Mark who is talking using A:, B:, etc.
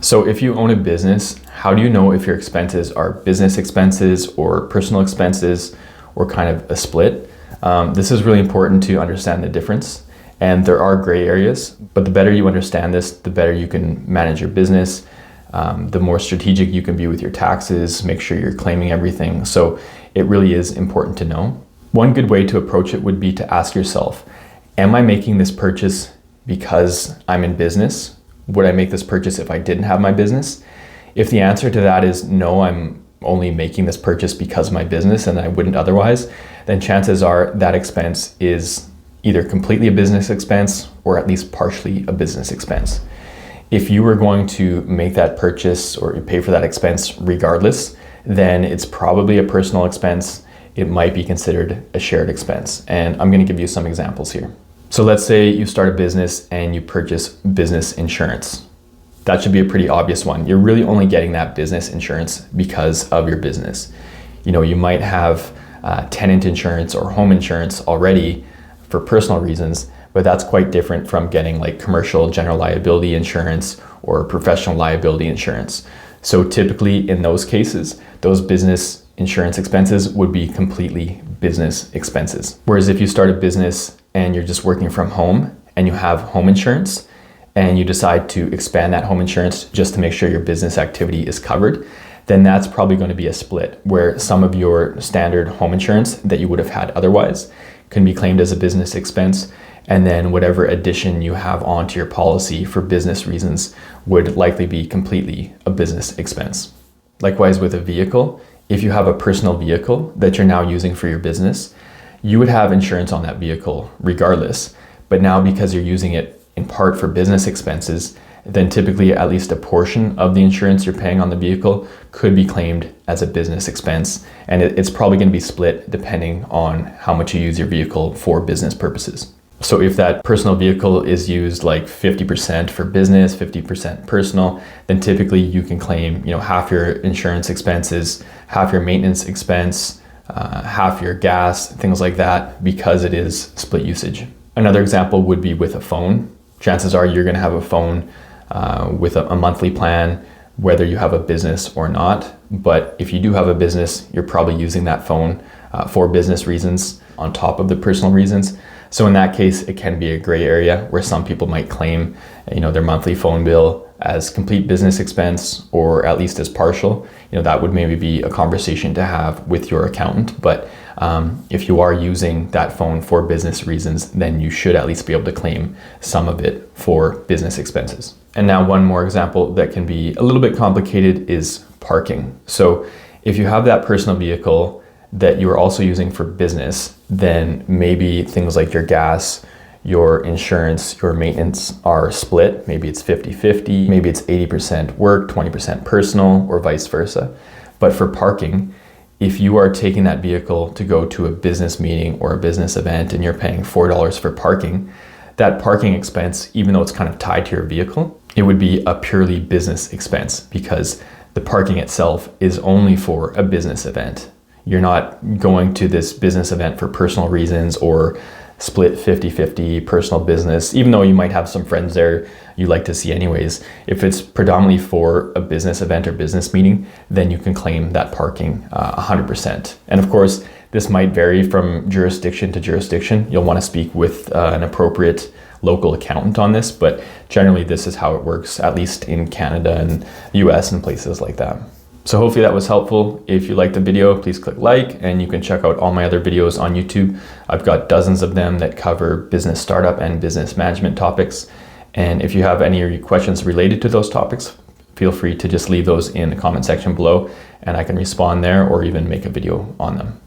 A: So if you own a business, how do you know if your expenses are business expenses or personal expenses or kind of a split? This is really important to understand the difference. And there are gray areas, but the better you understand this, the better you can manage your business, the more strategic you can be with your taxes, make sure you're claiming everything. So it really is important to know. One good way to approach it would be to ask yourself, am I making this purchase because I'm in business? Would I make this purchase if I didn't have my business? If the answer to that is no, I'm only making this purchase because of my business and I wouldn't otherwise, then chances are that expense is either completely a business expense or at least partially a business expense. If you were going to make that purchase or pay for that expense regardless, then it's probably a personal expense. It might be considered a shared expense. And I'm going to give you some examples here. So let's say you start a business and you purchase business insurance. That should be a pretty obvious one. You're really only getting that business insurance because of your business. You might have tenant insurance or home insurance already for personal reasons, but that's quite different from getting like commercial general liability insurance or professional liability insurance. So typically in those cases, those business insurance expenses would be completely business expenses. Whereas if you start a business and you're just working from home and you have home insurance and you decide to expand that home insurance just to make sure your business activity is covered, then that's probably going to be a split where some of your standard home insurance that you would have had otherwise can be claimed as a business expense. And then whatever addition you have onto your policy for business reasons would likely be completely a business expense. Likewise with a vehicle, if you have a personal vehicle that you're now using for your business, you would have insurance on that vehicle regardless. But now because you're using it in part for business expenses, then typically at least a portion of the insurance you're paying on the vehicle could be claimed as a business expense. And it's probably going to be split depending on how much you use your vehicle for business purposes. So if that personal vehicle is used like 50% for business, 50% personal, then typically you can claim, half your insurance expenses, half your maintenance expense, half your gas, things like that, because it is split usage. Another example would be with a phone. Chances are you're going to have a phone with a monthly plan, whether you have a business or not. But if you do have a business, you're probably using that phone for business reasons on top of the personal reasons. So in that case, it can be a gray area where some people might claim, their monthly phone bill as complete business expense or at least as partial. That would maybe be a conversation to have with your accountant. But if you are using that phone for business reasons, then you should at least be able to claim some of it for business expenses. And now one more example that can be a little bit complicated is parking. So if you have that personal vehicle that you are also using for business, then maybe things like your gas, your insurance, your maintenance are split. Maybe it's 50-50, maybe it's 80% work, 20% personal, or vice versa. But for parking, if you are taking that vehicle to go to a business meeting or a business event and you're paying $4 for parking, that parking expense, even though it's kind of tied to your vehicle, it would be a purely business expense because the parking itself is only for a business event. You're not going to this business event for personal reasons or split 50-50 personal business, even though you might have some friends there you like to see anyways. If it's predominantly for a business event or business meeting, then you can claim that parking 100%. And of course, this might vary from jurisdiction to jurisdiction. You'll want to speak with an appropriate local accountant on this, but generally this is how it works, at least in Canada and the US and places like that. So hopefully that was helpful. If you liked the video, please click like, and you can check out all my other videos on YouTube. I've got dozens of them that cover business startup and business management topics. And if you have any questions related to those topics, feel free to just leave those in the comment section below and I can respond there or even make a video on them.